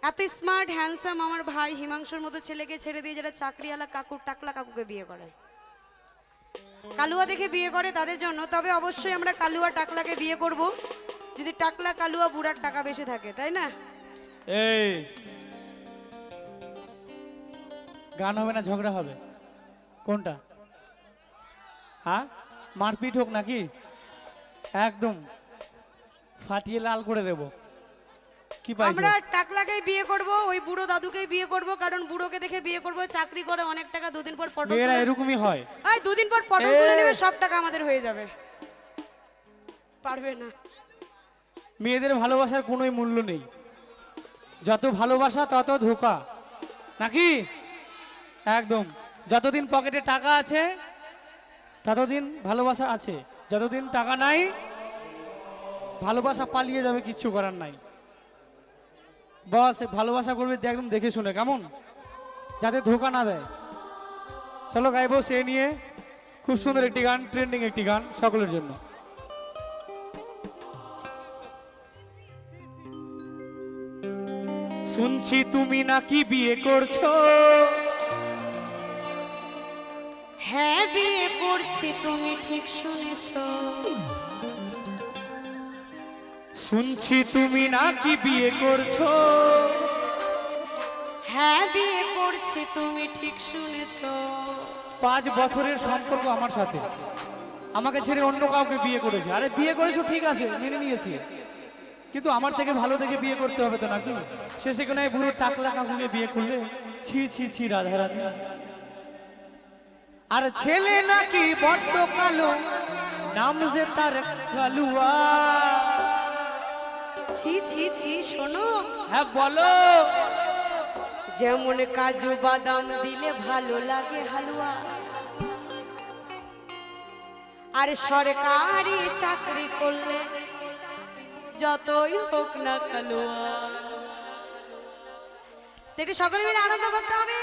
এত smart handsome আমার ভাই হিমাংশুর মতো ছেলেকে ছেড়ে দিয়ে যারা চাকরিওয়ালা কাকু টাকলা কাকুকে বিয়ে করে, কালুয়া দেখে বিয়ে করে তাদের জন্য। তবে অবশ্যই আমরা কালুয়া টাকলাকে বিয়ে করব যদি টাকলা কালুয়া বুড়ার টাকা বেশি থাকে, তাই না? এই গান হবে না ঝগড়া হবে? কোনটা? হ্যাঁ, মারপিট হোক নাকি? একদম ফাটিয়ে লাল করে দেব। কি পাইছো? আমরা টাকলাকেই বিয়ে করব, ওই বুড়ো দাদুকেই বিয়ে করব, কারণ বুড়োকে দেখে বিয়ে করব, চাকরি করে অনেক টাকা, দুদিন পর পটল মেয়েরা এরকমই হয়। এই দুদিন পর পটল তুলে নেবে, সব টাকা আমাদের হয়ে যাবে। পারবে না। মেয়েদের ভালোবাসার কোনোই মূল্য নেই, যত ভালোবাসা তত ধোঁকা, নাকি? একদম। যতদিন পকেটে টাকা আছে ততদিন ভালোবাসা আছে, যতদিন টাকা নাই ভালোবাসা পালিয়ে যাবে, কিচ্ছু করার নাই। বস ভালোবাসা করবে একদম দেখে শুনে, কেমন, যাতে ধোঁকা না দেয়। চলো গাইবো সে নিয়ে খুব সুন্দর একটি গান, ট্রেন্ডিং একটি গান সকলের জন্য। শুনছি তুমি নাকি বিয়ে করছো। হ্যাঁ বিয়ে করছি, তুমি ঠিক শুনেছো। শুনছি তুমি নাকি বিয়ে করছো। হ্যাঁ বিয়ে করছি, তুমি ঠিক শুনেছো। 5 বছরের সম্পর্ক আমার সাথে, আমাকে ছেড়ে অন্য কাউকে বিয়ে করেছে। আরে বিয়ে করেছো ঠিক আছে, মেনে নিয়েছি, কিন্তু আমার থেকে ভালো দেখে বিয়ে করতে হবে তো, নাকি? শেষে কোনো বুড়ো টাকলা কাকুকে বিয়ে করলে, ছি ছি ছি রাধারানী। আর ছেলে নাকি বড্ড কালো, নাম যে তার কালুয়া। ছি ছি ছি, শোনো। হ্যাঁ বলো। যেমন কাজু বাদাম দিলে ভালো লাগে হালুয়া, আর সরকারি চাকরি করলে যতই হোক না কালুয়া। একটু সকলে মিলে আনন্দ করতে হবে।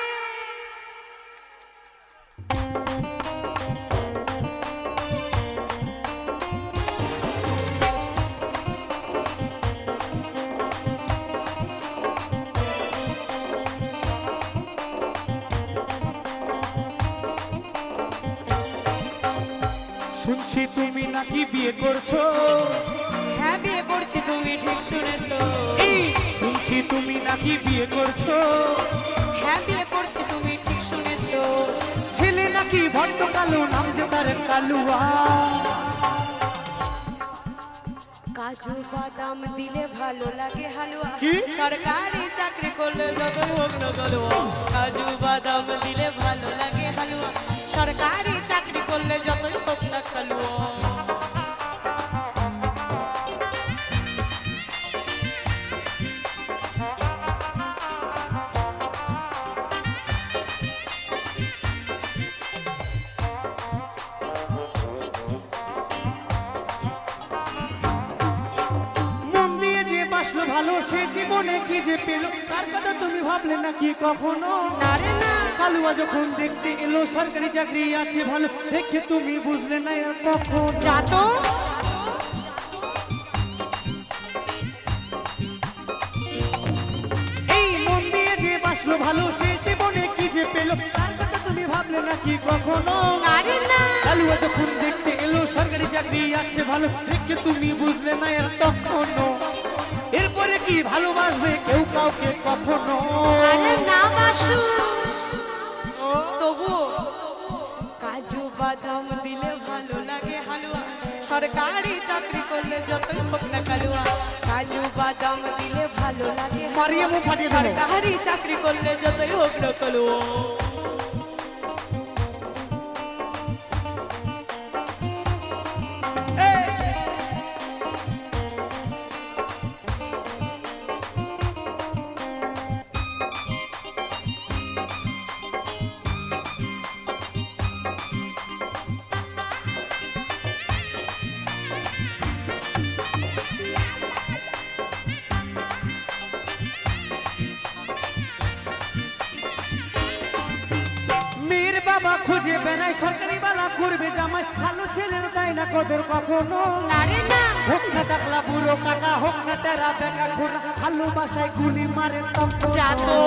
শুনছি তুমি নাকি বিয়ে করছো। হ্যাঁ বিয়ে করছি, তুমি ঠিক শুনেছো। এই শুনছি তুমি নাকি বিয়ে করছো। হ্যাঁ বিয়ে করছি, তুমি ঠিক শুনেছো। ছেলে নাকি বড্ড কালো, নাম যে তার কালুয়া। কাজু বাদাম দিলে ভালো লাগে হালুয়া, কি? সরকারি চাকরি করলে যতই হোক না কালুয়া। কাজু বাদাম দিলে ভালো লাগে হালুয়া, সরকারি চাকরি করলে যতই হোক না কালুয়া। মন দিয়ে যে বাসলো ভালো, সে জীবনে কি যে পেলো, তার কথা তুমি ভাবলে নাকি কখনো? না রে না। কালুয়া যখন দেখতে এলো, সরকারি চাকরি আছে ভালো, দেখে তুমি বুঝলে না কখন? যা তো। এই মন দিয়ে যে বাসলো ভালো, সে জীবনে কি যে পেলো, তার কথা তুমি ভাবলে নাকি কখনো? না রে না। কালুয়া যখন দেখতে এলো, সরকারি চাকরি আছে ভালো, দেখে তুমি বুঝলে না আর তখনো? এরপরে কি ভালোবাসবে কেউ কাউকে কখনো? আরে না বাসু, তবু কাজু বাদাম দিলে ভালো লাগে হালুয়া, সরকারি চাকরি করলে যতই হোক না কালুয়া। কাজু বাদাম দিলে ভালো লাগে মারিয়ে মুখ ফাটিয়ে দেবো। সরকারি চাকরি করলে যতই হোক না কালুয়া। সরকারি বালা করবে জামাই, ভালো ছেলের দেয় না কদর কখনো। না রে না, হোক না টাকলা বুড়ো কাকা, হোক না টেরা বেকা খোরা, ভালোবাসায় গুলি মারে তখন। যা তো।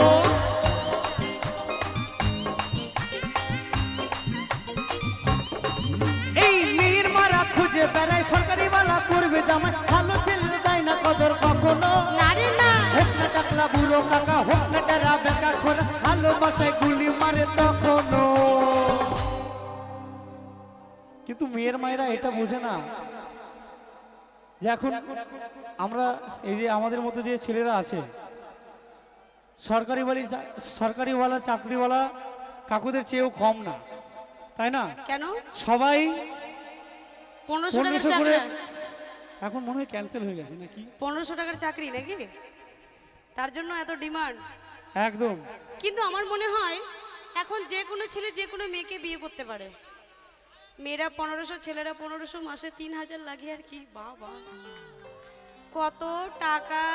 এই মেয়ের মারা খুঁজে বেড়ায়, সরকারি বালা করবে জামাই, ভালো ছেলের দেয় না কদর কখনো। না রে না, হোক না টাকলা বুড়ো কাকা, হোক না টেরা বেকা খোরা, ভালোবাসায় গুলি মারে তখনো। কিন্তু মেয়ের মায়েরা এটা বোঝে না যে এখন আমরা এই যে আমাদের মতো যে ছেলেরা আছে, সরকারিওয়ালা চাকরিওয়ালা কাকুদের চেয়েও কম না, তাই না? কেন? সবাই 1500 টাকার 1500 করে, চাকরি, এখন মনে হয় ক্যান্সেল হয়ে গেছে নাকি? 1500 টাকার চাকরি নাকি, তার জন্য এত ডিমান্ড। একদম। কিন্তু আমার মনে হয় এখন যে কোনো ছেলে যে কোনো মেয়েকে বিয়ে করতে পারে। মেয়েরা 1500, ছেলেরা 1500, মাসে 3000 লাগে আর কি। বাবা কত টাকা!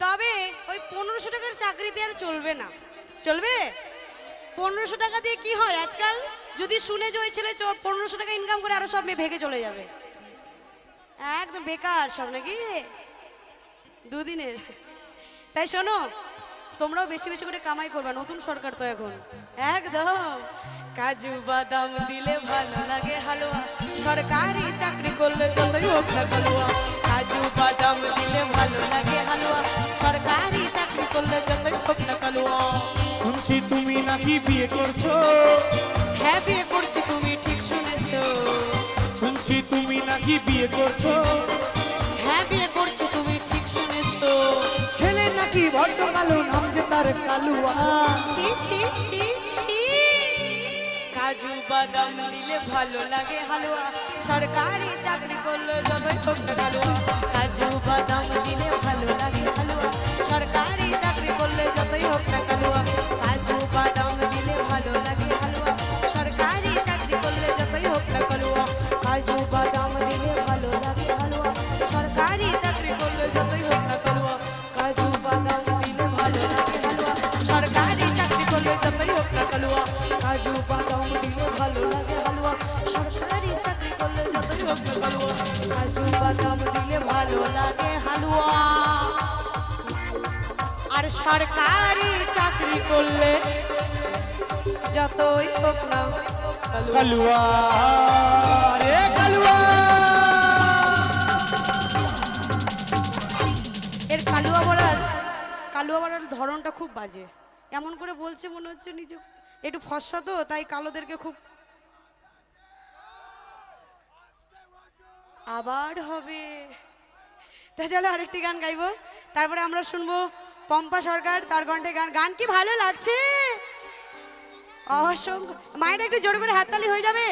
তবে ওই 1500 টাকার চাকরিতে আর চলবে না। চলবে? 1500 টাকা দিয়ে কি হয় আজকাল? যদি শুনে যে ওই ছেলে 1500 টাকা ইনকাম করে, আরো সব মেয়ে ভেগে চলে যাবে। একদম বেকার সব নাকি দুদিনের। তাই শোনো, তোমরাও বেশি বেশি করে কামাই করবা, নতুন সরকার তো এখন। একদম কাজু বাদাম দিলে ভালো লাগে হালুয়া, সরকারি চাকরি করলে যতই হোক না কালুয়া। কাজু বাদাম দিলে ভালো লাগে হালুয়া, সরকারি চাকরি করলে যতই হোক না কালুয়া। শুনছি তুমি নাকি বিয়ে করছো। হ্যাঁ বিয়ে করছি, তুমি ঠিক শুনেছো। শুনছি তুমি নাকি বিয়ে করছো। হ্যাঁ বিয়ে করছি, তুমি ঠিক শুনেছো। ছেলে নাকি বড্ড কালো, নাম যে তার কালুয়া। ছি ছি ছি ছি। কাজু বাদাম দিলে ভালো লাগে হালুয়া, সরকারি চাকরি করলে যতই হোক না কালুয়া। কাজু বাদাম দিলে ভালো লাগে হালুয়া, সরকারি চাকরি করলে যতই হোক না কালুয়া। কাজু বাদাম দিলে ভালো লাগে হালুয়া, সরকারি চাকরি করলে যতই হোক না কালুয়া। কাজু বাদাম দিলে ভালো লাগে হালুয়া, সরকারি চাকরি করলে যতই হোক না কালুয়া। কাজু বাদাম দিলে ভালো লাগে হালুয়া, সরকারি চাকরি করলে যতই হোক না কালুয়া। কাজু বাদাম দিলে ভালো লাগে হালুয়া, সরকারি চাকরি করলে যতই হোক না কালুয়া। কাজু বাদাম দিলে ভালো লাগে হালুয়া, আর সরকারি চাকরি করলে যতই হোক না কালুয়া। কালুয়া রে কালুয়া। এর কালুয়া বলার ধরনটা খুব বাজে। এমন করে বলছে মনে হচ্ছে নিজে একটু ফর্সা তো, তাই কালোদেরকে খুব। আবার হবে। তা চলো আরেকটি গান গাইবো, তারপরে আমরা শুনবো পম্পা সরকার, তার কণ্ঠে গান। গান কি ভালো লাগছে? অসংখ্য। মায়েরা একটু জোরে করে হাততালি হয়ে যাবে।